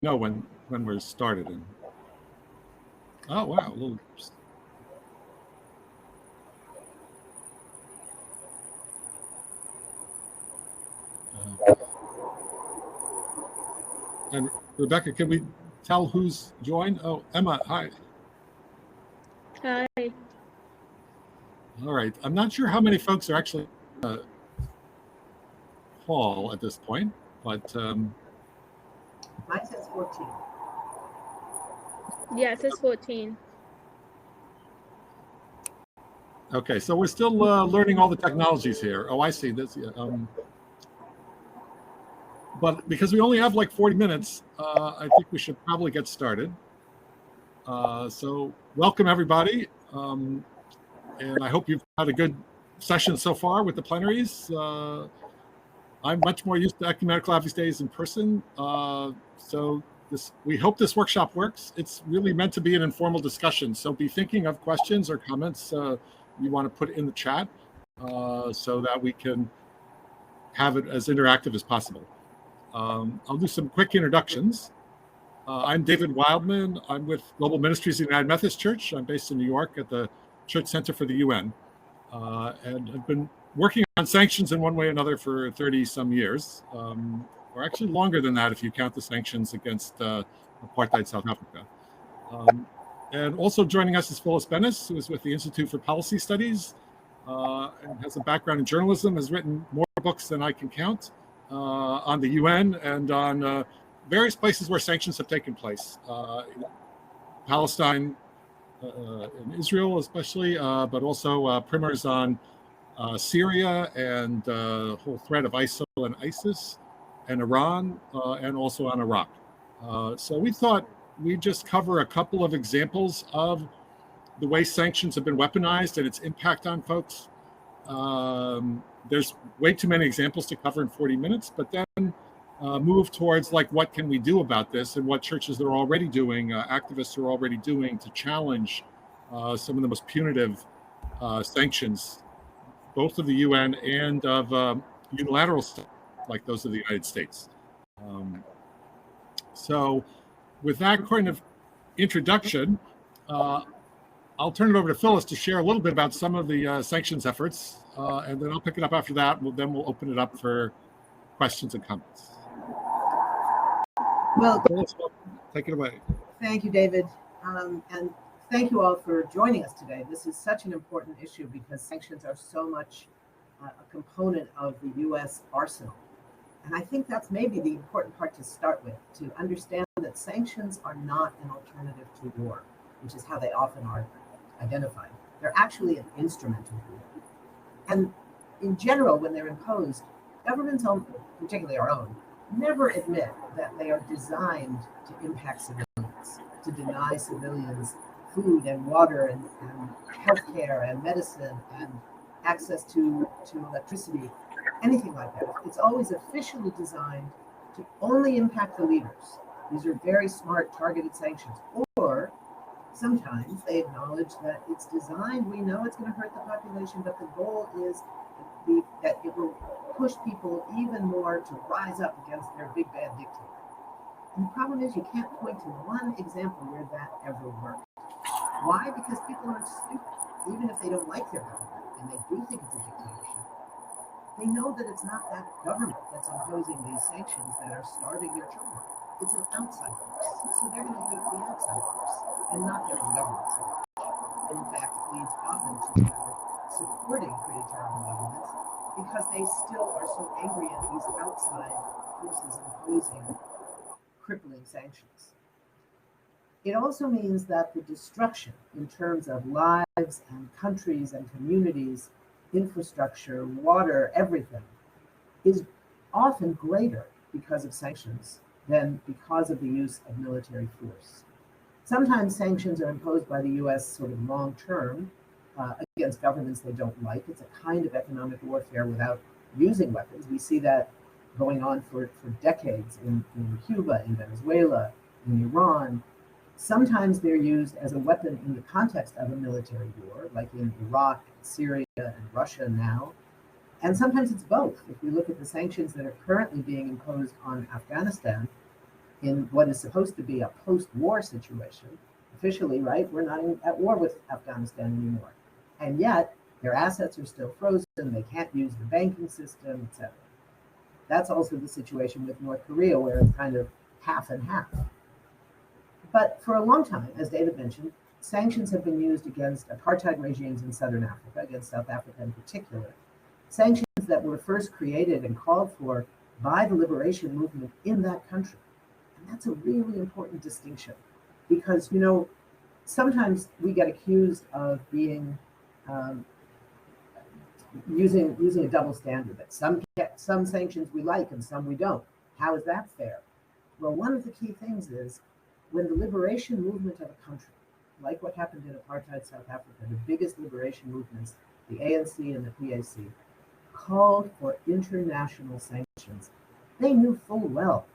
know when we're started. And oh wow, a little. And Rebecca, can we tell who's joined? Oh, Emma, hi. Hi. All right. I'm not sure how many folks are actually call at this point, but mine says 14. Yeah, it says 14. Okay, so we're still learning all the technologies here. Oh, I see this. But because we only have like 40 minutes, I think we should probably get started. So welcome everybody. And I hope you've had a good session so far with the plenaries. I'm much more used to Ecumenical Advocacy days in person. So we hope this workshop works. It's really meant to be an informal discussion. So be thinking of questions or comments you want to put in the chat so that we can have it as interactive as possible. I'll do some quick introductions. I'm David Wildman. I'm with Global Ministries of the United Methodist Church. I'm based in New York at the Church Center for the UN. And I've been working on sanctions in one way or another for 30 some years, or actually longer than that if you count the sanctions against apartheid South Africa. And also joining us is Phyllis Bennis, who is with the Institute for Policy Studies and has a background in journalism, has written more books than I can count on the UN and on various places where sanctions have taken place. Palestine, in Israel especially, but also primers on Syria and the whole threat of ISIL and ISIS and Iran, and also on Iraq. So we thought we'd just cover a couple of examples of the way sanctions have been weaponized and its impact on folks. There's way too many examples to cover in 40 minutes, but then move towards like what can we do about this and what churches are already doing, activists are already doing to challenge some of the most punitive sanctions, both of the UN and of unilateral stuff like those of the United States. So with that kind of introduction, I'll turn it over to Phyllis to share a little bit about some of the sanctions efforts, and then I'll pick it up after that. Then we'll open it up for questions and comments. Well, Phyllis, take it away. Thank you, David. And thank you all for joining us today. This is such an important issue because sanctions are so much a component of the U.S. arsenal. And I think that's maybe the important part to start with, to understand that sanctions are not an alternative to war, which is how they often are identified. They're actually an instrument of war. And in general, when they're imposed, governments, particularly our own, never admit that they are designed to impact civilians, to deny civilians food and water and healthcare and medicine and access to electricity, anything like that. It's always officially designed to only impact the leaders. These are very smart, targeted sanctions. Or sometimes they acknowledge that it's designed, we know it's going to hurt the population, but the goal is that it will push people even more to rise up against their big bad dictator. And the problem is you can't point to one example where that ever worked. Why? Because people aren't stupid. Even if they don't like their government and they do think it's a dictatorship, they know that it's not that government that's imposing these sanctions that are starving their children. It's an outside force. So they're going to hate the outside force and not their own government so much. And in fact, it leads often to people supporting pretty terrible governments because they still are so angry at these outside forces imposing crippling sanctions. It also means that the destruction in terms of lives and countries and communities, infrastructure, water, everything, is often greater because of sanctions than because of the use of military force. Sometimes sanctions are imposed by the US sort of long term against governments they don't like. It's a kind of economic warfare without using weapons. We see that going on for decades in Cuba, in Venezuela, in Iran. Sometimes they're used as a weapon in the context of a military war, like in Iraq, Syria, and Russia now. And sometimes it's both. If we look at the sanctions that are currently being imposed on Afghanistan, in what is supposed to be a post-war situation. Officially, right, we're not at war with Afghanistan anymore. And yet, their assets are still frozen, they can't use the banking system, etc. That's also the situation with North Korea, where it's kind of half and half. But for a long time, as David mentioned, sanctions have been used against apartheid regimes in Southern Africa, against South Africa in particular. Sanctions that were first created and called for by the liberation movement in that country. And that's a really important distinction because, sometimes we get accused of being using a double standard, that some sanctions we like and some we don't. How is that fair? Well, one of the key things is when the liberation movement of a country, like what happened in apartheid South Africa, the biggest liberation movements, the ANC and the PAC, called for international sanctions, they knew full well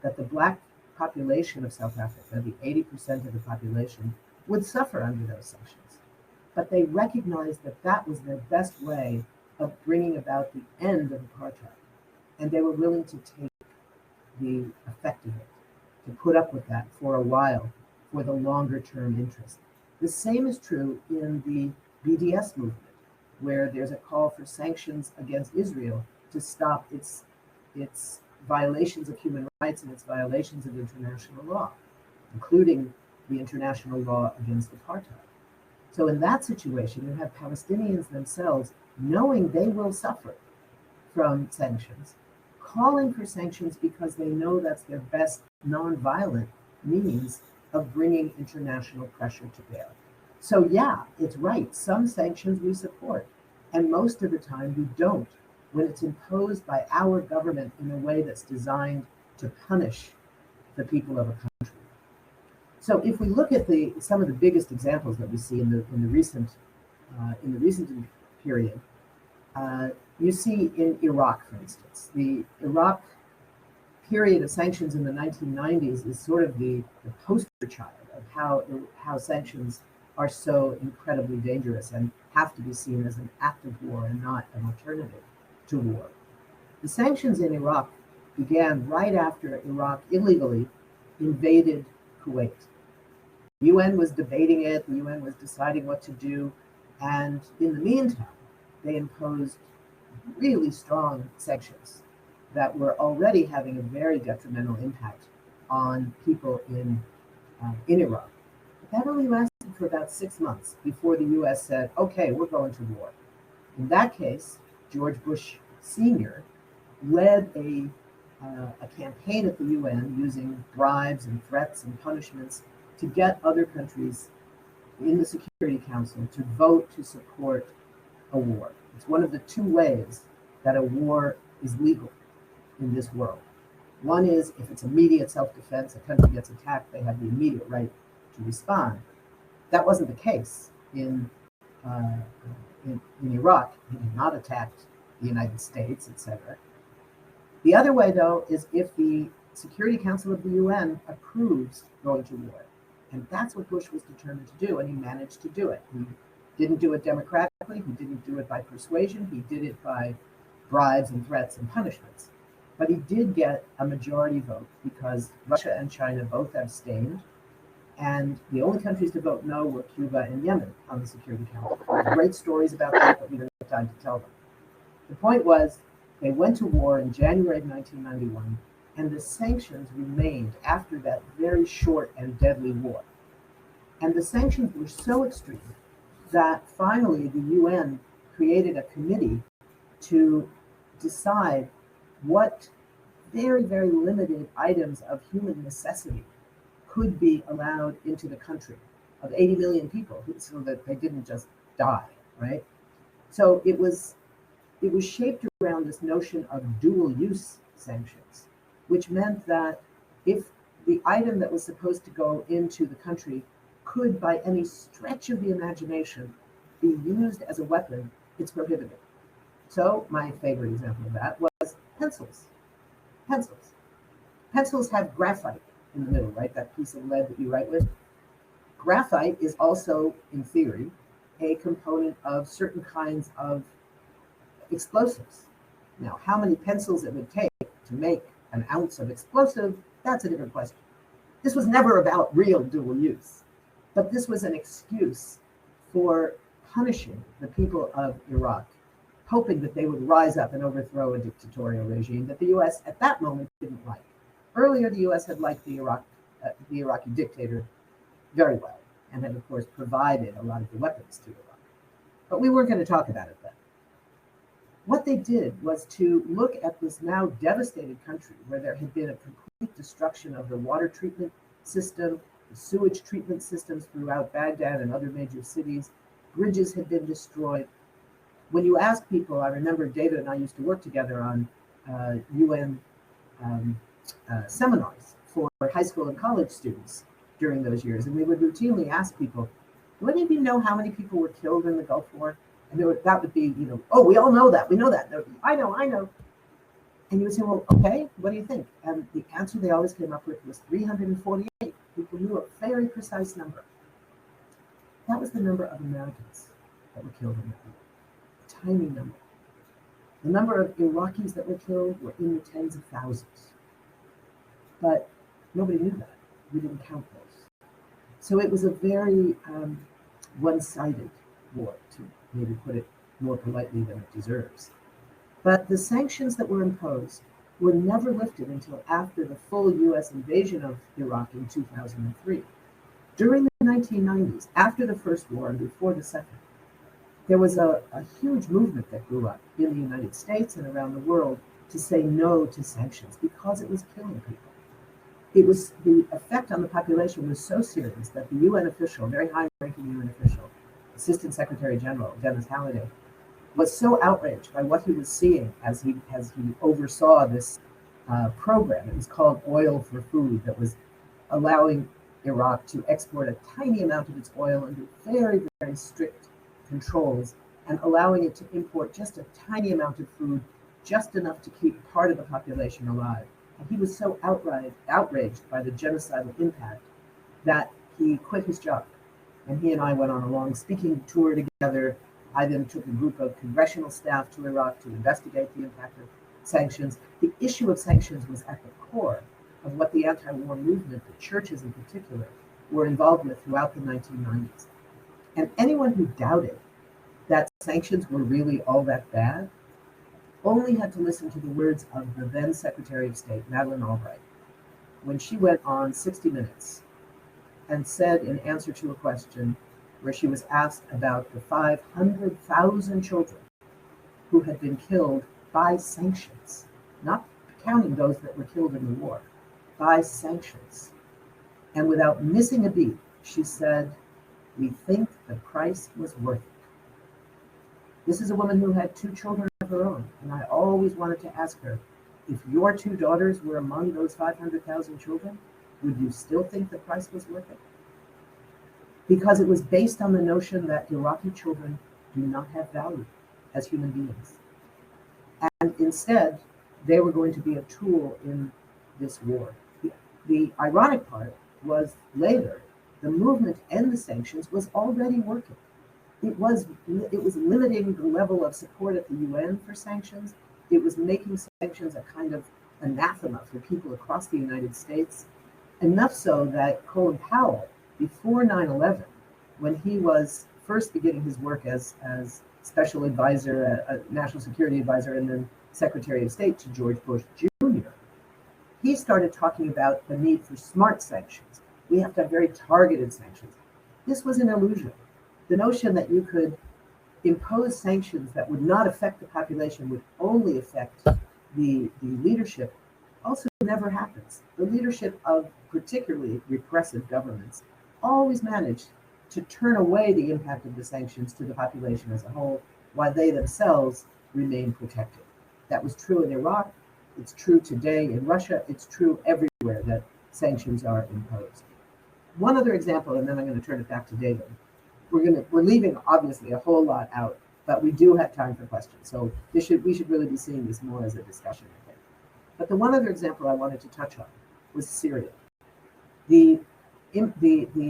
that the Black population of South Africa, the 80% of the population, would suffer under those sanctions. But they recognized that that was their best way of bringing about the end of apartheid. And they were willing to take the effect of it, to put up with that for a while, for the longer term interest. The same is true in the BDS movement, where there's a call for sanctions against Israel to stop its violations of human rights and its violations of international law, including the international law against apartheid. So in that situation, you have Palestinians themselves knowing they will suffer from sanctions, calling for sanctions because they know that's their best nonviolent means of bringing international pressure to bear. So yeah, it's right. Some sanctions we support, and most of the time we don't when it's imposed by our government in a way that's designed to punish the people of a country. So if we look at some of the biggest examples that we see in the recent period, you see in Iraq, for instance, the Iraq period of sanctions in the 1990s is sort of the poster child of how sanctions are so incredibly dangerous and have to be seen as an act of war and not an alternative to war. The sanctions in Iraq began right after Iraq illegally invaded Kuwait. The UN was debating it, the UN was deciding what to do, and in the meantime, they imposed really strong sanctions that were already having a very detrimental impact on people in Iraq. But that only lasted for about 6 months before the US said, okay, we're going to war. In that case, George Bush Sr. led a campaign at the UN using bribes and threats and punishments to get other countries in the Security Council to vote to support a war. It's one of the two ways that a war is legal in this world. One is if it's immediate self-defense, a country gets attacked, they have the immediate right to respond. That wasn't the case in Iraq. They had not attacked the United States, etc. The other way, though, is if the Security Council of the UN approves going to war. And that's what Bush was determined to do, and he managed to do it. He didn't do it democratically, he didn't do it by persuasion, he did it by bribes and threats and punishments. But he did get a majority vote because Russia and China both abstained, and the only countries to vote no were Cuba and Yemen on the Security Council. There's great stories about that, but we don't have time to tell them. The point was, they went to war in January of 1991, and the sanctions remained after that very short and deadly war. And the sanctions were so extreme that finally the UN created a committee to decide what very, very limited items of human necessity could be allowed into the country of 80 million people so that they didn't just die, right? So it was shaped around this notion of dual use sanctions, which meant that if the item that was supposed to go into the country could, by any stretch of the imagination, be used as a weapon, it's prohibited. So my favorite example of that was pencils. Pencils have graphite in the middle, right? That piece of lead that you write with. Graphite is also, in theory, a component of certain kinds of explosives. Now, how many pencils it would take to make an ounce of explosive That's a different question. This was never about real dual use, but this was an excuse for punishing the people of Iraq, hoping that they would rise up and overthrow a dictatorial regime that the U.S. at that moment didn't like. Earlier, the U.S. had liked the Iraqi dictator very well, and had, of course, provided a lot of the weapons to Iraq. But we weren't going to talk about it then. What they did was to look at this now devastated country where there had been a complete destruction of the water treatment system, the sewage treatment systems throughout Baghdad and other major cities. Bridges had been destroyed. When you ask people, I remember David and I used to work together on UN seminars for high school and college students during those years, and we would routinely ask people, do any of you know how many people were killed in the Gulf War? And that would be, oh, we all know that. We know that. I know. And you would say, well, okay, what do you think? And the answer they always came up with was 348. People knew a very precise number. That was the number of Americans that were killed in that war. A tiny number. The number of Iraqis that were killed were in the tens of thousands. But nobody knew that. We didn't count those. So it was a very one-sided war, to maybe put it more politely than it deserves. But the sanctions that were imposed were never lifted until after the full U.S. invasion of Iraq in 2003. During the 1990s, after the first war and before the second, there was a huge movement that grew up in the United States and around the world to say no to sanctions because it was killing people. It was, the effect on the population was so serious that the UN official, very high-ranking UN official, Assistant Secretary General Dennis Halliday, was so outraged by what he was seeing as he oversaw this program. It was called Oil for Food, that was allowing Iraq to export a tiny amount of its oil under very, very strict controls, and allowing it to import just a tiny amount of food, just enough to keep part of the population alive. And he was so outraged by the genocidal impact that he quit his job. And he and I went on a long speaking tour together. I then took a group of congressional staff to Iraq to investigate the impact of sanctions. The issue of sanctions was at the core of what the anti-war movement, the churches in particular, were involved with throughout the 1990s. And anyone who doubted that sanctions were really all that bad only had to listen to the words of the then Secretary of State, Madeleine Albright, when she went on 60 Minutes and said, in answer to a question where she was asked about the 500,000 children who had been killed by sanctions, not counting those that were killed in the war, by sanctions. And without missing a beat, she said, "We think the price was worth it." This is a woman who had 2 children of her own, and I always wanted to ask her, if your 2 daughters were among those 500,000 children, would you still think the price was worth it? Because it was based on the notion that Iraqi children do not have value as human beings. And instead, they were going to be a tool in this war. The ironic part was later, the movement and the sanctions was already working. It was limiting the level of support at the UN for sanctions. It was making sanctions a kind of anathema for people across the United States, enough so that Colin Powell, before 9/11, when he was first beginning his work as special advisor, a national security advisor, and then Secretary of State to George Bush Jr., he started talking about the need for smart sanctions. We have to have very targeted sanctions. This was an illusion. The notion that you could impose sanctions that would not affect the population, would only affect the leadership, also never happens. The leadership of particularly repressive governments always managed to turn away the impact of the sanctions to the population as a whole, while they themselves remain protected. That was true in Iraq. It's true today in Russia. It's true everywhere that sanctions are imposed. One other example, and then I'm going to turn it back to David. We're leaving obviously a whole lot out, but we do have time for questions. So we should really be seeing this more as a discussion, I think. But the one other example I wanted to touch on was Syria. The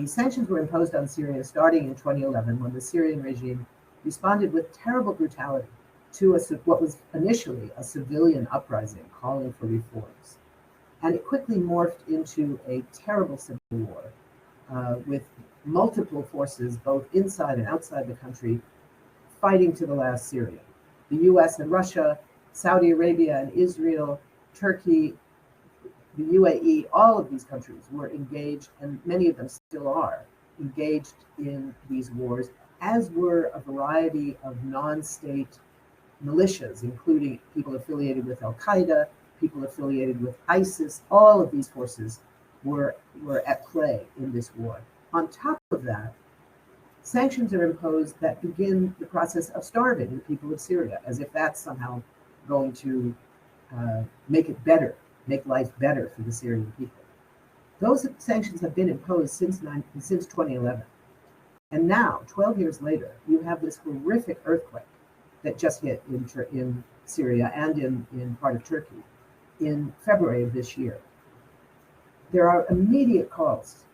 sanctions were imposed on Syria starting in 2011, when the Syrian regime responded with terrible brutality to what was initially a civilian uprising calling for reforms. And it quickly morphed into a terrible civil war with multiple forces, both inside and outside the country, fighting to the last Syria. The US and Russia, Saudi Arabia and Israel, Turkey, the UAE, all of these countries were engaged, and many of them still are, engaged in these wars, as were a variety of non-state militias, including people affiliated with Al-Qaeda, people affiliated with ISIS. All of these forces were at play in this war. On top of that, sanctions are imposed that begin the process of starving the people of Syria, as if that's somehow going to make it better, make life better for the Syrian people. Those sanctions have been imposed since 2011. And now, 12 years later, you have this horrific earthquake that just hit in Syria and in part of Turkey in February of this year. There are immediate calls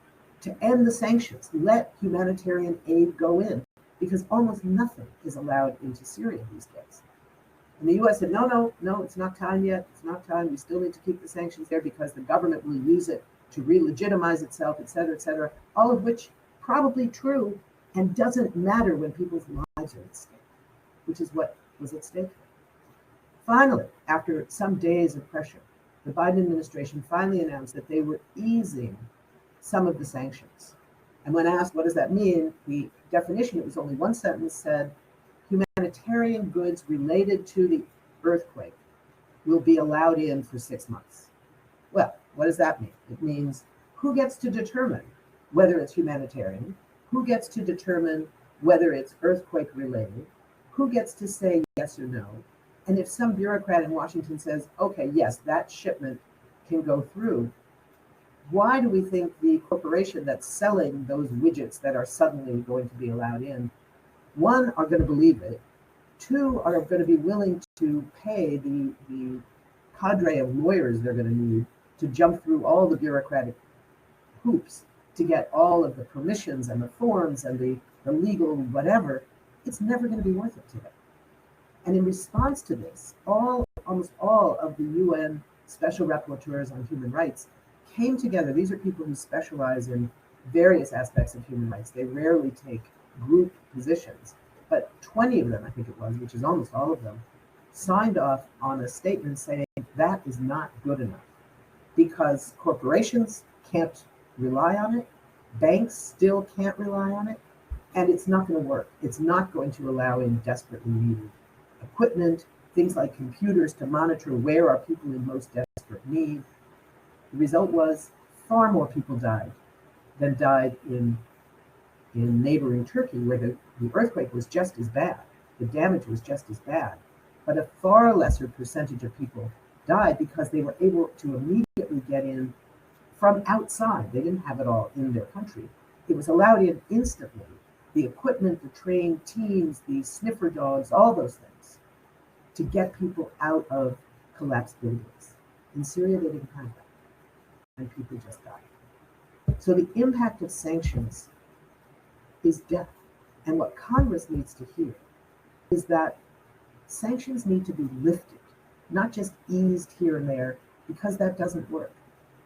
to end the sanctions, let humanitarian aid go in, because almost nothing is allowed into Syria these days. And the US said, no, it's not time yet. It's not time. We still need to keep the sanctions there because the government will use it to re-legitimize itself, et cetera, all of which probably true and doesn't matter when people's lives are at stake, which is what was at stake. Finally, after some days of pressure, the Biden administration finally announced that they were easing some of the sanctions. And when asked, what does that mean? The definition, it was only one sentence, said, humanitarian goods related to the earthquake will be allowed in for 6 months. Well, what does that mean? It means who gets to determine whether it's humanitarian, who gets to determine whether it's earthquake related, who gets to say yes or no. And if some bureaucrat in Washington says, okay, yes, that shipment can go through, why do we think the corporation that's selling those widgets that are suddenly going to be allowed in, one, are going to believe it, two, are going to be willing to pay the cadre of lawyers they're going to need to jump through all the bureaucratic hoops to get all of the permissions and the forms and the legal whatever? It's never going to be worth it to them. And in response to this, almost all of the UN special rapporteurs on human rights came together. These are people who specialize in various aspects of human rights. They rarely take group positions, but 20 of them, I think it was, which is almost all of them, signed off on a statement saying that is not good enough because corporations can't rely on it, banks still can't rely on it, and it's not going to work. It's not going to allow in desperately needed equipment, things like computers to monitor where are people in most desperate need. The result was far more people died than died in neighboring Turkey, where the earthquake was just as bad, the damage was just as bad, but a far lesser percentage of people died because they were able to immediately get in from outside. They didn't have it all in their country. It was allowed in instantly. The equipment, the trained teams, the sniffer dogs, all those things, to get people out of collapsed buildings. In Syria, they didn't have that, and people just died. So the impact of sanctions is death. And what Congress needs to hear is that sanctions need to be lifted, not just eased here and there, because that doesn't work.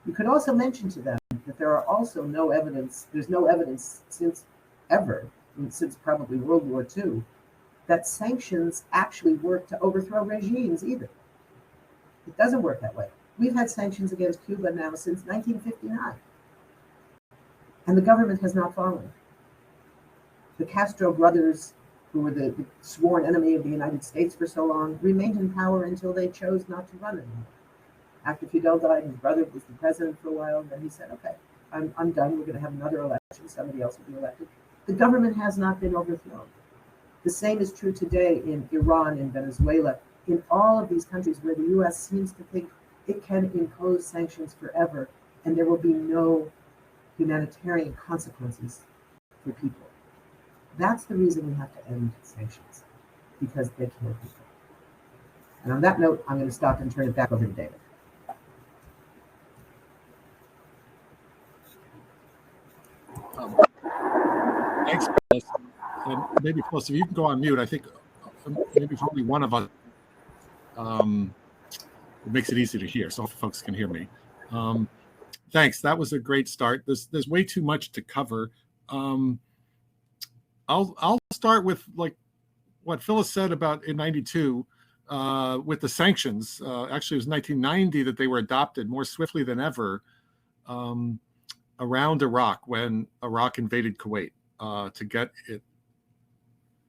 You could also mention to them that there are also there's no evidence since probably World War II, that sanctions actually work to overthrow regimes either. It doesn't work that way. We've had sanctions against Cuba now since 1959, and the government has not fallen. The Castro brothers, who were the sworn enemy of the United States for so long, remained in power until they chose not to run anymore. After Fidel died, his brother was the president for a while, and then he said, okay, I'm done. We're going to have another election. Somebody else will be elected. The government has not been overthrown. The same is true today in Iran, in Venezuela, in all of these countries where the U.S. seems to think it can impose sanctions forever, and there will be no humanitarian consequences for people. That's the reason we have to end sanctions, because they kill people. And on that note, I'm going to stop and turn it back over to David. Thanks, Phyllis. And maybe, Phyllis, if you can go on mute, I think maybe for only one of us, it makes it easy to hear, so folks can hear me. Um, Thanks. That was a great start. There's way too much to cover. I'll start with like what Phyllis said about in '92 with the sanctions. Actually, it was 1990 that they were adopted more swiftly than ever around Iraq when Iraq invaded Kuwait to get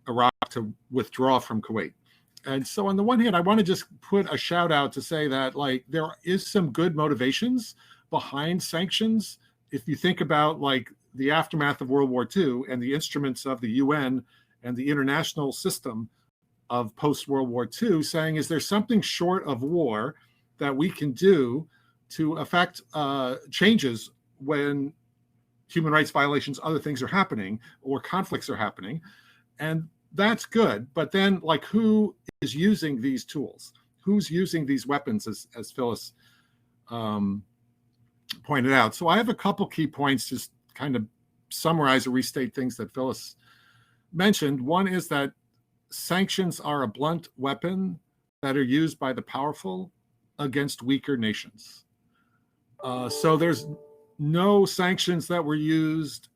Iraq to withdraw from Kuwait. And so on the one hand, I want to just put a shout out to say that like there is some good motivations behind sanctions. If you think about like the aftermath of World War II and the instruments of the UN and the international system of post-World War II, saying, is there something short of war that we can do to affect changes when human rights violations, other things are happening or conflicts are happening? And that's good. But then like who is using these tools? Who's using these weapons, as Phyllis pointed out? So I have a couple key points, just kind of summarize or restate things that Phyllis mentioned. One is that sanctions are a blunt weapon that are used by the powerful against weaker nations. So there's no sanctions that were used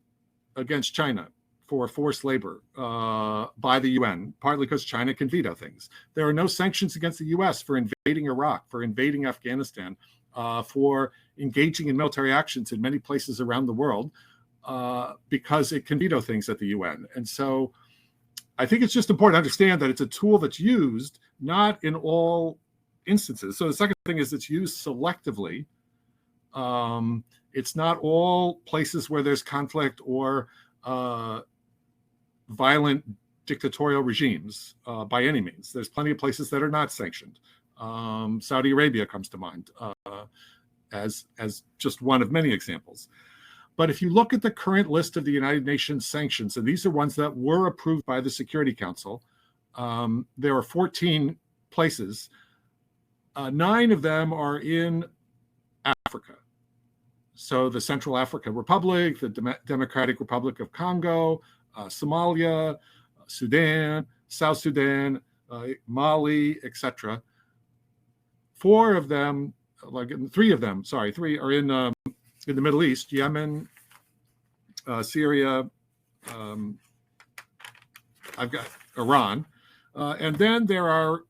against China for forced labor by the UN, partly because China can veto things. There are no sanctions against the US for invading Iraq, for invading Afghanistan, for engaging in military actions in many places around the world, because it can veto things at the UN. And so I think it's just important to understand that it's a tool that's used not in all instances. So the second thing is it's used selectively. It's not all places where there's conflict or violent dictatorial regimes by any means. There's plenty of places that are not sanctioned. Saudi Arabia comes to mind as just one of many examples. But if you look at the current list of the United Nations sanctions, and these are ones that were approved by the Security Council, there are 14 places. 9 of them are in Africa. So the Central African Republic, the Democratic Republic of Congo, Somalia, Sudan, South Sudan, Mali, etc. 4 of them, like 3 of them, 3 are in the Middle East: Yemen, Syria. I've got Iran, and then there are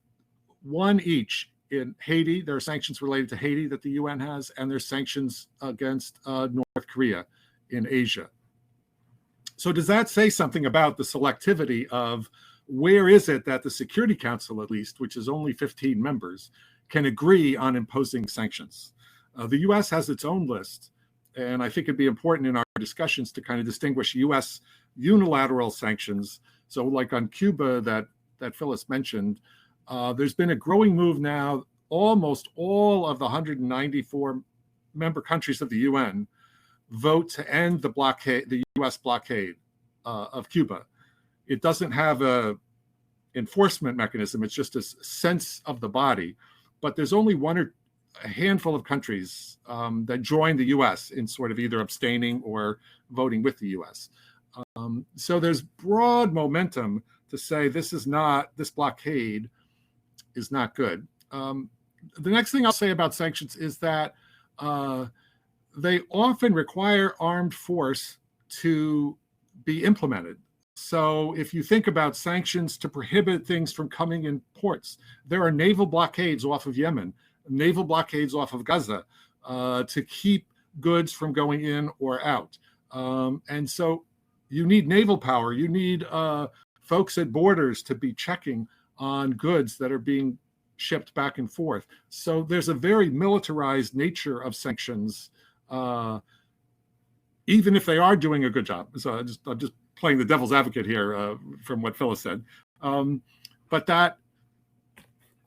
1 each in Haiti. There are sanctions related to Haiti that the UN has, and there's sanctions against North Korea in Asia. So does that say something about the selectivity of where is it that the Security Council, at least, which is only 15 members, can agree on imposing sanctions? The US has its own list, and I think it'd be important in our discussions to kind of distinguish US unilateral sanctions. So like on Cuba that Phyllis mentioned, there's been a growing move now. Almost all of the 194 member countries of the UN vote to end the blockade, the US blockade of Cuba. It doesn't have a enforcement mechanism. It's just a sense of the body. But there's only a handful of countries that join the US in sort of either abstaining or voting with the US. So there's broad momentum to say this blockade is not good. The next thing I'll say about sanctions is that they often require armed force to be implemented. So if you think about sanctions to prohibit things from coming in ports, there are naval blockades off of Yemen, naval blockades off of Gaza to keep goods from going in or out. And so you need naval power. You need folks at borders to be checking on goods that are being shipped back and forth. So there's a very militarized nature of sanctions, even if they are doing a good job. So I'm just playing the devil's advocate here from what Phyllis said. But that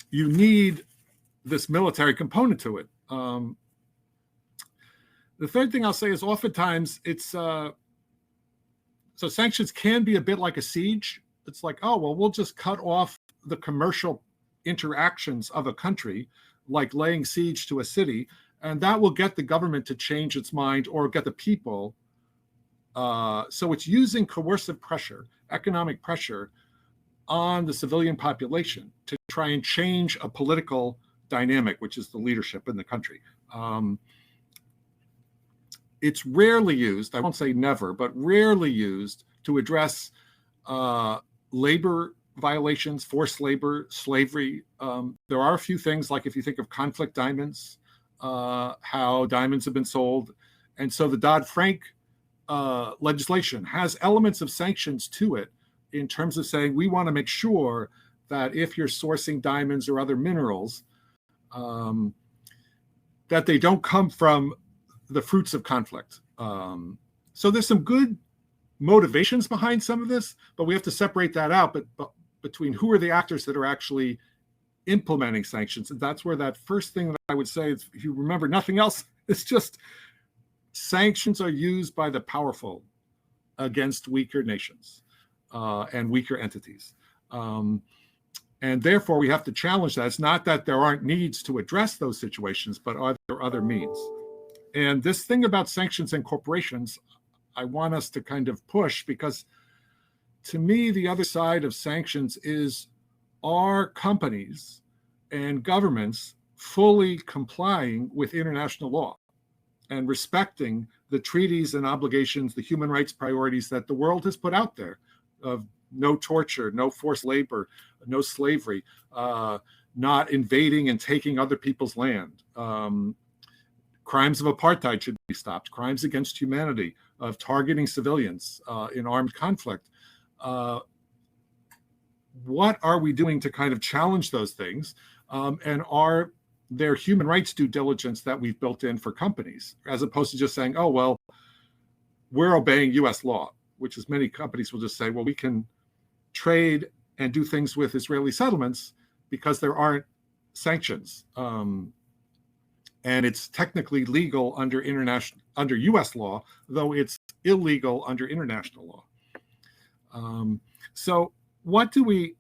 you need this military component to it. The third thing I'll say is oftentimes it's, so sanctions can be a bit like a siege. It's like, oh, well, we'll just cut off the commercial interactions of a country, like laying siege to a city, and that will get the government to change its mind or get the people. So it's using coercive pressure, economic pressure on the civilian population to try and change a political dynamic, which is the leadership in the country. it's rarely used, I won't say never, but rarely used to address labor violations, forced labor, slavery. There are a few things, like if you think of conflict diamonds, how diamonds have been sold. And so the Dodd-Frank legislation has elements of sanctions to it in terms of saying we want to make sure that if you're sourcing diamonds or other minerals, that they don't come from the fruits of conflict. So there's some good motivations behind some of this, but we have to separate that out but between who are the actors that are actually implementing sanctions. And that's where that first thing that I would say is, if you remember nothing else, it's just sanctions are used by the powerful against weaker nations and weaker entities. And therefore, we have to challenge that. It's not that there aren't needs to address those situations, but are there other means? And this thing about sanctions and corporations, I want us to kind of push, because to me, the other side of sanctions is, are companies and governments fully complying with international law and respecting the treaties and obligations, the human rights priorities that the world has put out there of no torture, no forced labor, no slavery, not invading and taking other people's land. Crimes of apartheid should be stopped. Crimes against humanity, of targeting civilians in armed conflict. What are we doing to kind of challenge those things? And are there human rights due diligence that we've built in for companies, as opposed to just saying, oh, well, we're obeying US law, which is many companies will just say, well, we can trade and do things with Israeli settlements because there aren't sanctions. And it's technically legal under US law, though it's illegal under international law. So what do we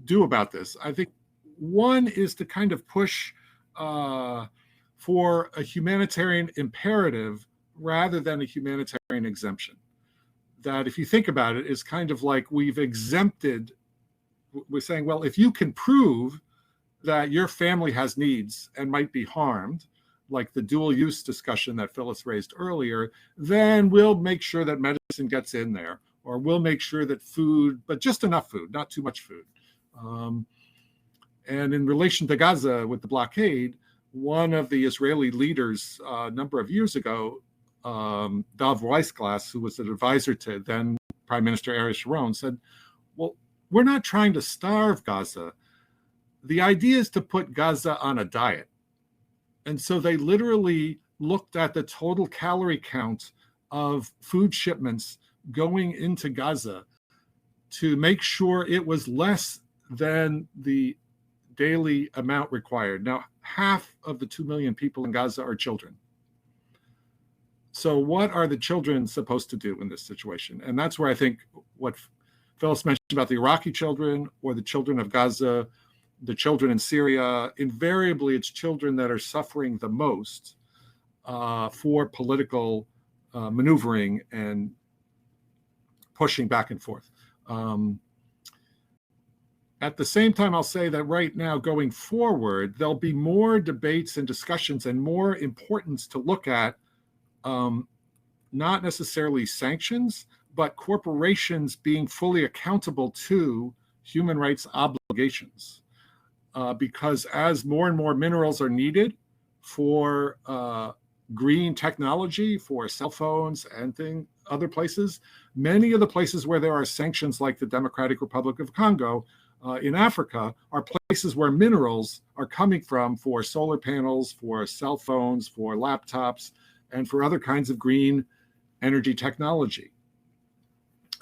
do about this? I think one is to kind of push for a humanitarian imperative rather than a humanitarian exemption. That, if you think about it, is kind of like we've exempted, we're saying, well, if you can prove that your family has needs and might be harmed, like the dual use discussion that Phyllis raised earlier, then we'll make sure that medicine gets in there, or we'll make sure that food, but just enough food, not too much food. And in relation to Gaza with the blockade, one of the Israeli leaders a number of years ago, Dov Weissglass, who was an advisor to then Prime Minister Ariel Sharon, said, well, we're not trying to starve Gaza. The idea is to put Gaza on a diet. And so they literally looked at the total calorie count of food shipments going into Gaza to make sure it was less than the daily amount required. Now, half of the 2 million people in Gaza are children. So what are the children supposed to do in this situation? And that's where I think what Phyllis mentioned about the Iraqi children or the children of Gaza, the children in Syria, invariably it's children that are suffering the most for political maneuvering and pushing back and forth. At the same time, I'll say that right now, going forward, there'll be more debates and discussions and more importance to look at, not necessarily sanctions, but corporations being fully accountable to human rights obligations. Because as more and more minerals are needed for green technology, for cell phones and other places, many of the places where there are sanctions, like the Democratic Republic of Congo in Africa, are places where minerals are coming from for solar panels, for cell phones, for laptops, and for other kinds of green energy technology.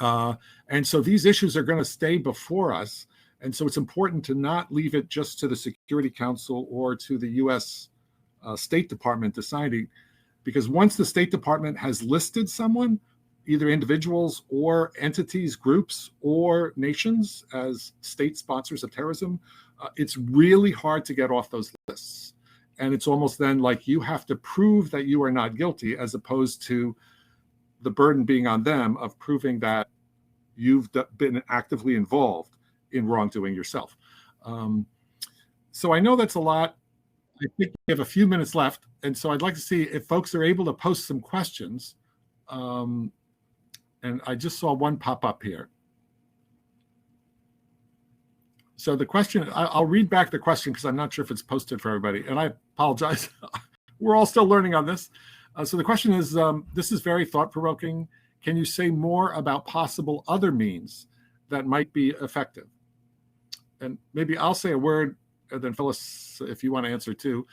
And so these issues are going to stay before us. And so it's important to not leave it just to the Security Council or to the US State Department deciding, because once the State Department has listed someone, either individuals or entities, groups or nations as state sponsors of terrorism, it's really hard to get off those lists. And it's almost then like you have to prove that you are not guilty, as opposed to the burden being on them of proving that you've been actively involved in wrongdoing yourself. So I know that's a lot I think we have a few minutes left, and so I'd like to see if folks are able to post some questions. And I just saw one pop up here. So the question, I'll read back the question because I'm not sure if it's posted for everybody, and I apologize. We're all still learning on this. So the question is, this is very thought-provoking. Can you say more about possible other means that might be effective? And maybe I'll say a word, and then Phyllis, if you want to answer too.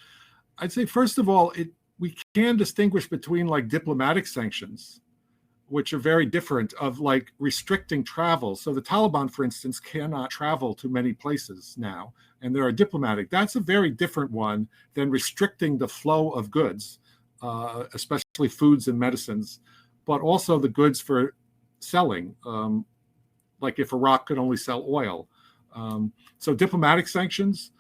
I'd say, first of all, we can distinguish between like diplomatic sanctions, which are very different, of like restricting travel. So the Taliban, for instance, cannot travel to many places now, and there are diplomatic. That's a very different one than restricting the flow of goods, especially foods and medicines, but also the goods for selling, like if Iraq could only sell oil. So diplomatic sanctions.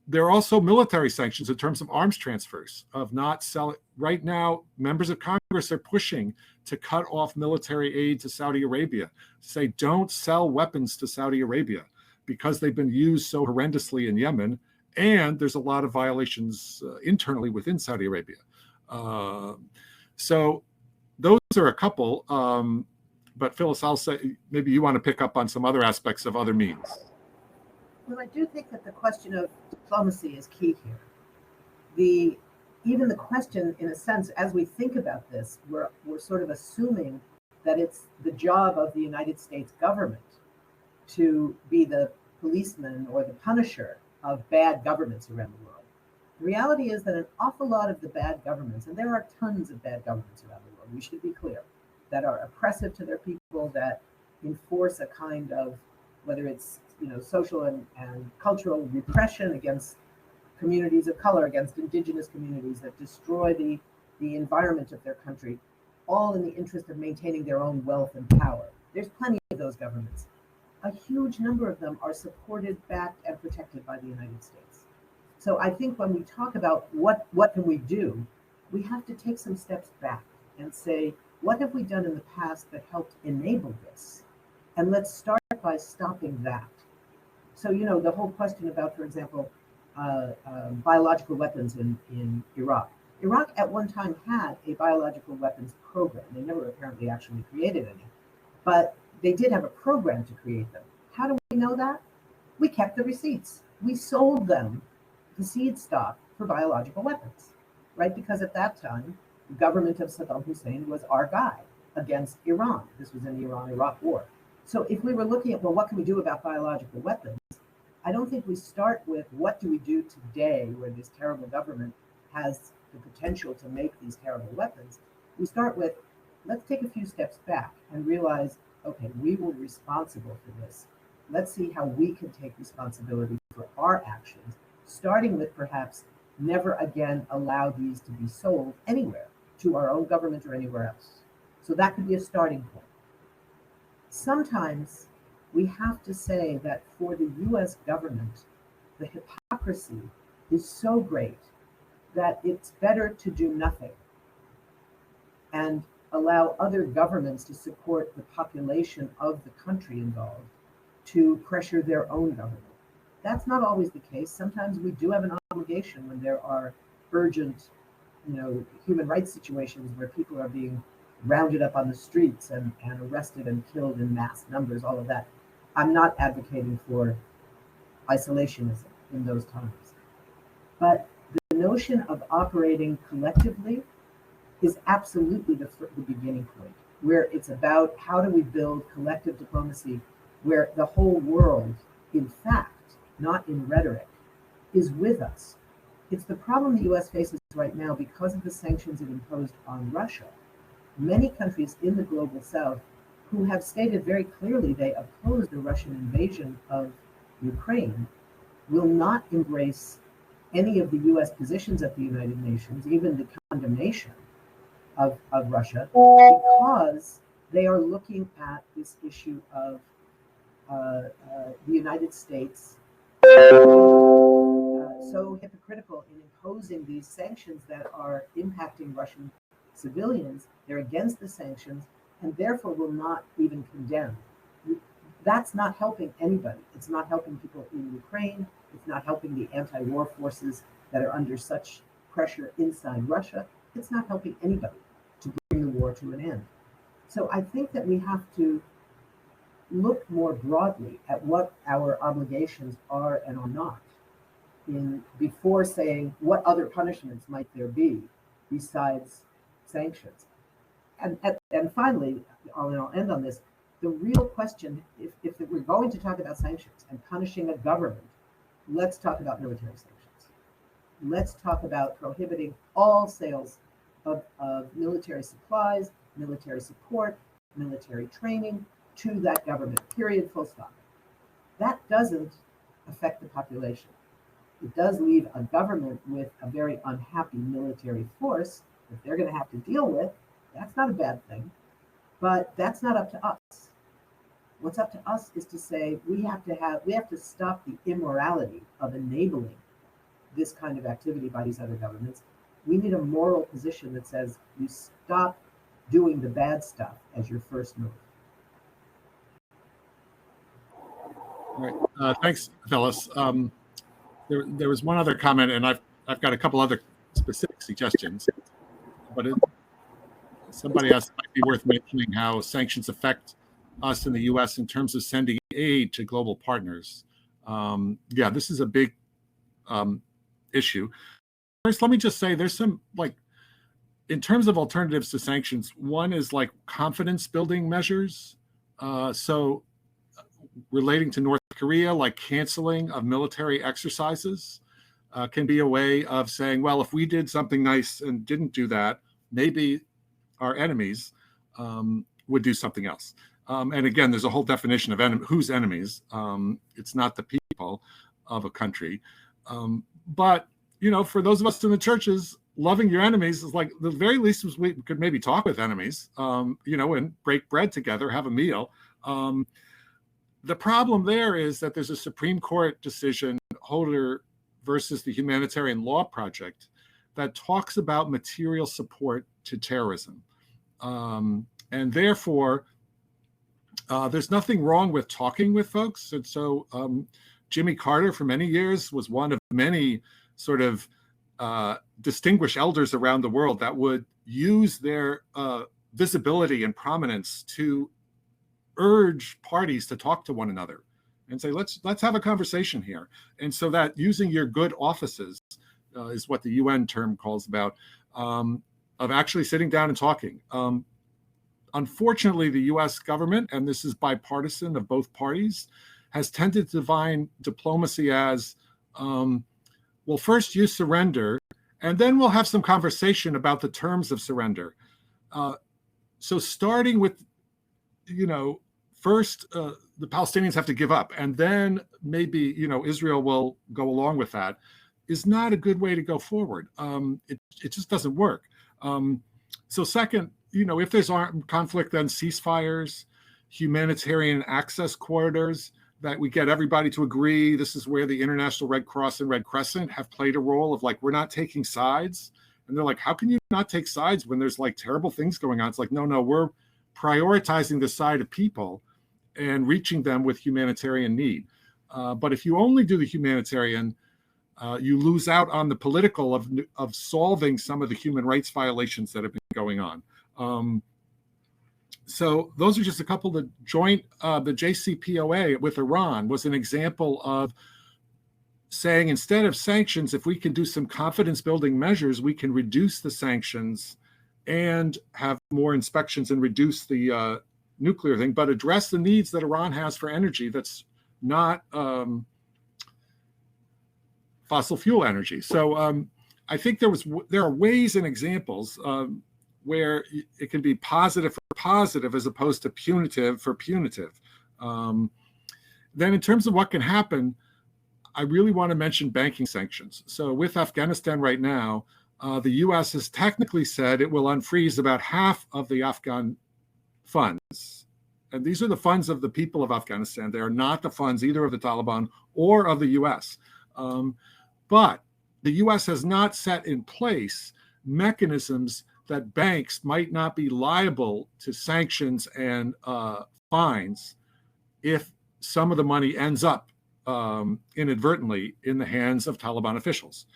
There are also military sanctions in terms of arms transfers, of not selling. Right now, members of Congress are pushing to cut off military aid to Saudi Arabia, say don't sell weapons to Saudi Arabia because they've been used so horrendously in Yemen, and there's a lot of violations internally within Saudi Arabia. So those are a couple. But Phyllis, I'll say maybe you want to pick up on some other aspects of other means. Well, I do think that the question of diplomacy is key here. Even the question, in a sense, as we think about this, we're sort of assuming that it's the job of the United States government to be the policeman or the punisher of bad governments around the world. The reality is that an awful lot of the bad governments, and there are tons of bad governments around the world, we should be clear, that are oppressive to their people, that enforce a kind of, whether it's social and cultural repression against communities of color, against indigenous communities, that destroy the environment of their country, all in the interest of maintaining their own wealth and power. There's plenty of those governments. A huge number of them are supported, backed, and protected by the United States. So I think when we talk about what can we do, we have to take some steps back and say, what have we done in the past that helped enable this? And let's start by stopping that. So, the whole question about, for example, biological weapons in Iraq. Iraq at one time had a biological weapons program. They never apparently actually created any, but they did have a program to create them. How do we know that? We kept the receipts. We sold them the seed stock for biological weapons, right? Because at that time, the government of Saddam Hussein was our guy against Iran. This was in the Iran-Iraq war. So if we were looking at, well, what can we do about biological weapons? I don't think we start with what do we do today where this terrible government has the potential to make these terrible weapons. We start with, let's take a few steps back and realize, okay, we were responsible for this. Let's see how we can take responsibility for our actions, starting with perhaps never again allow these to be sold anywhere to our own government or anywhere else. So that could be a starting point. Sometimes we have to say that for the US government, the hypocrisy is so great that it's better to do nothing and allow other governments to support the population of the country involved to pressure their own government. That's not always the case. Sometimes we do have an obligation when there are urgent, human rights situations where people are being rounded up on the streets and arrested and killed in mass numbers, all of that. I'm not advocating for isolationism in those times. But the notion of operating collectively is absolutely the beginning point, where it's about how do we build collective diplomacy where the whole world, in fact, not in rhetoric, is with us. It's the problem the US faces right now because of the sanctions it imposed on Russia. Many countries in the global south who have stated very clearly they oppose the Russian invasion of Ukraine will not embrace any of the US positions at the United Nations, even the condemnation of Russia, because they are looking at this issue of the United States so hypocritical in imposing these sanctions that are impacting Russian civilians. They're against the sanctions and therefore will not even condemn. That's not helping anybody. It's not helping people in Ukraine. It's not helping the anti-war forces that are under such pressure inside Russia, it's not helping anybody to bring the war to an end. So I think that we have to look more broadly at what our obligations are and are not before saying what other punishments might there be besides sanctions. And finally, I'll end on this. The real question, if we're going to talk about sanctions and punishing a government, let's talk about military sanctions. Let's talk about prohibiting all sales of military supplies, military support, military training to that government, period, full stop. That doesn't affect the population. It does leave a government with a very unhappy military force that they're going to have to deal with. That's not a bad thing, but that's not up to us. What's up to us is to say we have to stop the immorality of enabling this kind of activity by these other governments. We need a moral position that says you stop doing the bad stuff as your first move. All right. Thanks, Phyllis. There was one other comment, and I've got a couple other specific suggestions, but somebody else might be worth mentioning how sanctions affect us in the U.S. in terms of sending aid to global partners. Yeah, this is a big issue. First, let me just say there's some, like, in terms of alternatives to sanctions, one is like confidence building measures. So relating to North Korea, like canceling of military exercises can be a way of saying, well, if we did something nice and didn't do that, maybe our enemies would do something else. And again, there's a whole definition of who's enemies. It's not the people of a country. But, for those of us in the churches, loving your enemies is like the very least we could maybe talk with enemies, and break bread together, have a meal. The problem there is that there's a Supreme Court decision, Holder versus the Humanitarian Law Project, that talks about material support to terrorism. And therefore, there's nothing wrong with talking with folks. And so Jimmy Carter, for many years, was one of many sort of distinguished elders around the world that would use their visibility and prominence to urge parties to talk to one another and say, let's have a conversation here. And so that using your good offices is what the UN term calls about, of actually sitting down and talking. Unfortunately, the US government, and this is bipartisan of both parties, has tended to define diplomacy as, well, first you surrender, and then we'll have some conversation about the terms of surrender. So starting with, first the Palestinians have to give up, and then maybe, Israel will go along with that, is not a good way to go forward. It just doesn't work. So second, if there's armed conflict, then ceasefires, humanitarian access corridors, that we get everybody to agree. This is where the International Red Cross and Red Crescent have played a role of, like, we're not taking sides. And they're like, how can you not take sides when there's like terrible things going on? It's like, no, we're prioritizing the side of people and reaching them with humanitarian need. But if you only do the humanitarian, you lose out on the political of solving some of the human rights violations that have been going on. So those are just a couple of the JCPOA with Iran was an example of saying, instead of sanctions, if we can do some confidence building measures, we can reduce the sanctions and have more inspections and reduce the nuclear thing, but address the needs that Iran has for energy that's not fossil fuel energy. So I think there are ways and examples where it can be positive for positive as opposed to punitive for punitive. Then in terms of what can happen, I really want to mention banking sanctions. So with Afghanistan right now, the U.S. has technically said it will unfreeze about half of the Afghan funds. And these are the funds of the people of Afghanistan. They are not the funds either of the Taliban or of the U.S. But the U.S. has not set in place mechanisms that banks might not be liable to sanctions and fines if some of the money ends up inadvertently in the hands of Taliban officials.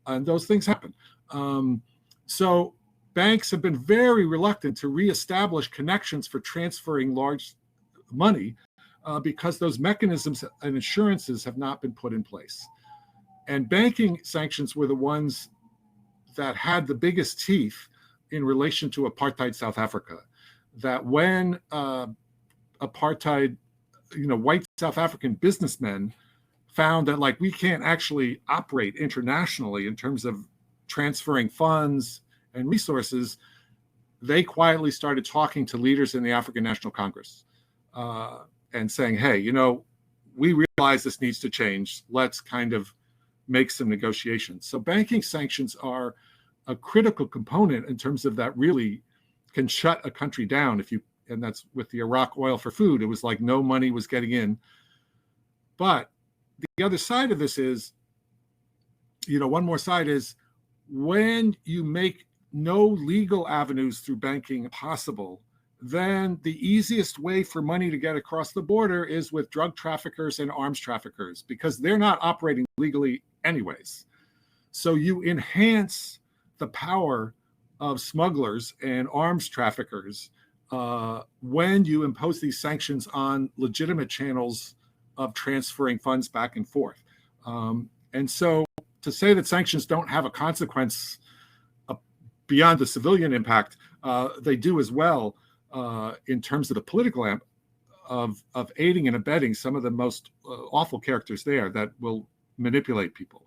and those things happen. So banks have been very reluctant to reestablish connections for transferring large money because those mechanisms and assurances have not been put in place. And banking sanctions were the ones that had the biggest teeth in relation to apartheid South Africa. That when apartheid, white South African businessmen found that like we can't actually operate internationally in terms of transferring funds and resources, they quietly started talking to leaders in the African National Congress and saying, hey, we realize this needs to change. Let's kind of make some negotiations. So banking sanctions are a critical component in terms of that really can shut a country down and that's with the Iraq oil for food. It was like no money was getting in. But the other side of this is, one more side is when you make no legal avenues through banking possible, then the easiest way for money to get across the border is with drug traffickers and arms traffickers, because they're not operating legally anyways. So you enhance the power of smugglers and arms traffickers when you impose these sanctions on legitimate channels of transferring funds back and forth. And so to say that sanctions don't have a consequence beyond the civilian impact, they do as well in terms of the political of aiding and abetting some of the most awful characters there that will manipulate people.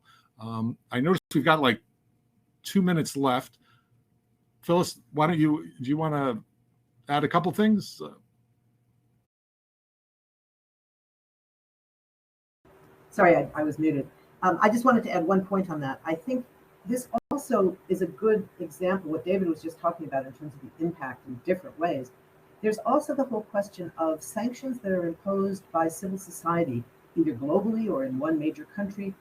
I noticed we've got like 2 minutes left. Phyllis, do you want to add a couple things? Sorry, I was muted. I just wanted to add one point on that. I think this also is a good example, what David was just talking about in terms of the impact in different ways. There's also the whole question of sanctions that are imposed by civil society, either globally or in one major country,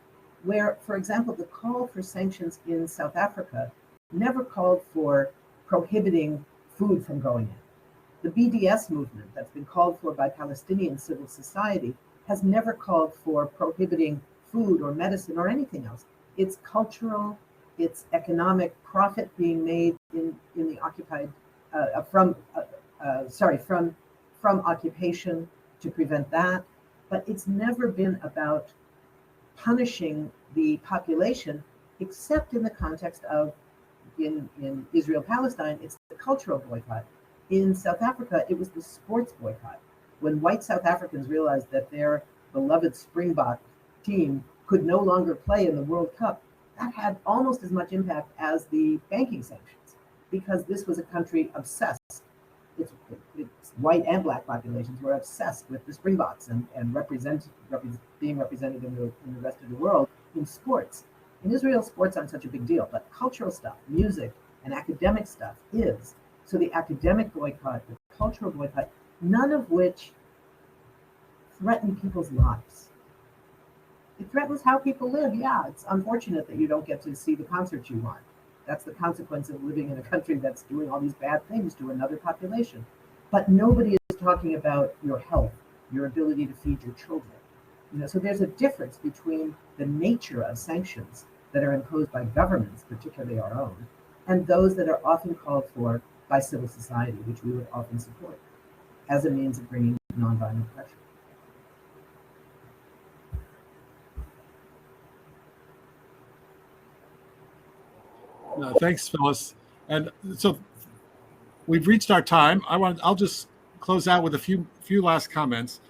where, for example, the call for sanctions in South Africa never called for prohibiting food from going in. The BDS movement that's been called for by Palestinian civil society has never called for prohibiting food or medicine or anything else. It's cultural, it's economic profit being made in the occupied from occupation to prevent that, but it's never been about punishing the population, except in the context of in Israel-Palestine, it's the cultural boycott. In South Africa, it was the sports boycott. When white South Africans realized that their beloved Springbok team could no longer play in the World Cup, that had almost as much impact as the banking sanctions, because this was a country obsessed. It's white and black populations were obsessed with the Springboks and being represented in the rest of the world in sports. In Israel, sports aren't such a big deal, but cultural stuff, music, and academic stuff is. So the academic boycott, the cultural boycott, none of which threaten people's lives. It threatens how people live. Yeah, it's unfortunate that you don't get to see the concerts you want. That's the consequence of living in a country that's doing all these bad things to another population. But nobody is talking about your health, your ability to feed your children. So there's a difference between the nature of sanctions that are imposed by governments, particularly our own, and those that are often called for by civil society, which we would often support as a means of bringing nonviolent pressure. Thanks, Phyllis. And so we've reached our time. I'll just close out with a few last comments,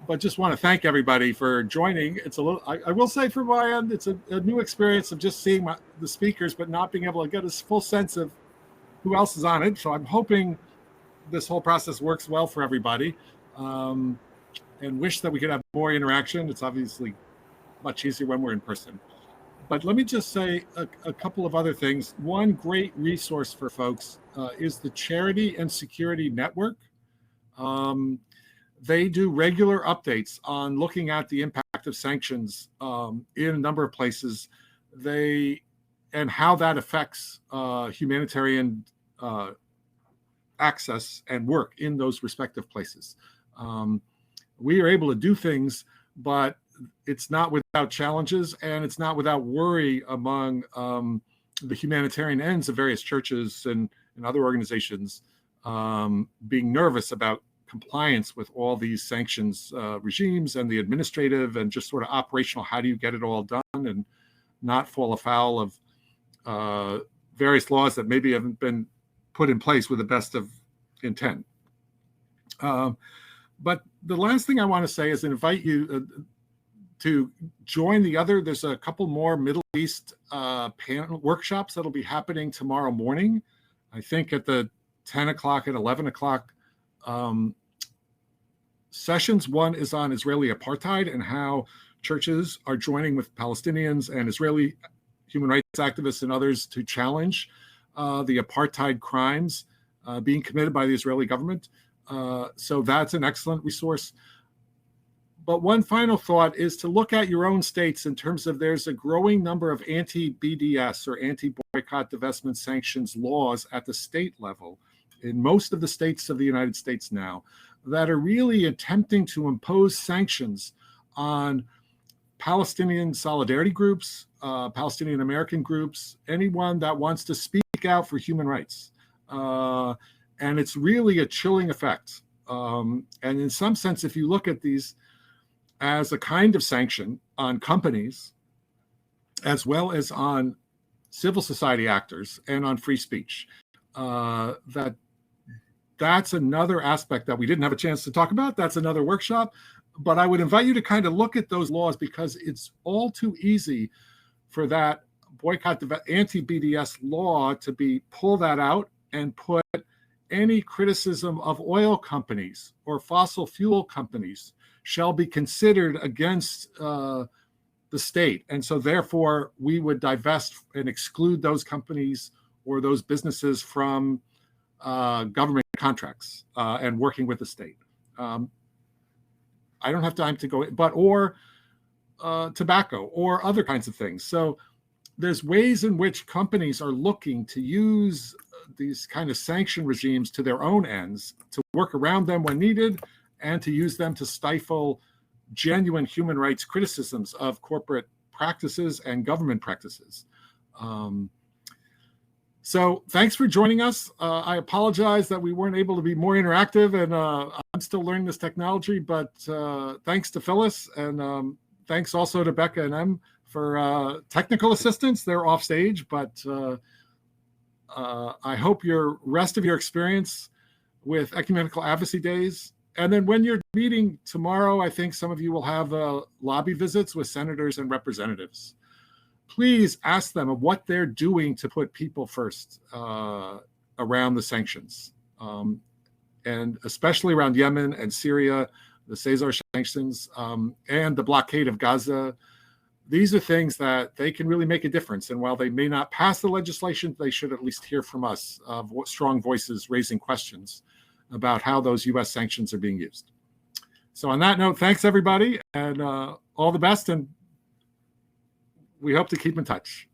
but just want to thank everybody for joining. It's a little, I will say from my end, it's a new experience of just seeing the speakers, but not being able to get a full sense of who else is on it. So I'm hoping this whole process works well for everybody, and wish that we could have more interaction. It's obviously much easier when we're in person. But let me just say a couple of other things. One great resource for folks is the Charity and Security Network. They do regular updates on looking at the impact of sanctions in a number of places, and how that affects humanitarian access and work in those respective places. We are able to do things, but it's not without challenges, and it's not without worry among the humanitarian ends of various churches and other organizations being nervous about compliance with all these sanctions regimes and the administrative and just sort of operational. How do you get it all done and not fall afoul of various laws that maybe haven't been put in place with the best of intent. But the last thing I want to say is invite you to join there's a couple more Middle East panel workshops that'll be happening tomorrow morning, I think at the 10 o'clock and 11 o'clock sessions. One is on Israeli apartheid and how churches are joining with Palestinians and Israeli human rights activists and others to challenge the apartheid crimes being committed by the Israeli government. So that's an excellent resource. But one final thought is to look at your own states in terms of there's a growing number of anti-BDS or anti-boycott, divestment, sanctions laws at the state level in most of the states of the United States now that are really attempting to impose sanctions on Palestinian solidarity groups, Palestinian American groups, anyone that wants to speak out for human rights. And it's really a chilling effect. And in some sense, if you look at these as a kind of sanction on companies, as well as on civil society actors and on free speech, that's another aspect that we didn't have a chance to talk about. That's another workshop. But I would invite you to kind of look at those laws because it's all too easy for that boycott, anti-BDS law to be pull that out and put any criticism of oil companies or fossil fuel companies shall be considered against the state. And so therefore we would divest and exclude those companies or those businesses from government contracts and working with the state. I don't have time to go, or tobacco or other kinds of things. So there's ways in which companies are looking to use these kind of sanction regimes to their own ends, to work around them when needed, and to use them to stifle genuine human rights criticisms of corporate practices and government practices. So thanks for joining us. I apologize that we weren't able to be more interactive, and I'm still learning this technology, but thanks to Phyllis, and thanks also to Becca and Em for technical assistance. They're off stage, but I hope your rest of your experience with Ecumenical Advocacy Days. And then when you're meeting tomorrow, I think some of you will have lobby visits with senators and representatives. Please ask them of what they're doing to put people first around the sanctions, and especially around Yemen and Syria, the Caesar sanctions, and the blockade of Gaza. These are things that they can really make a difference. And while they may not pass the legislation, they should at least hear from us of strong voices raising questions about how those U.S. sanctions are being used. So on that note, thanks everybody, and all the best, and we hope to keep in touch.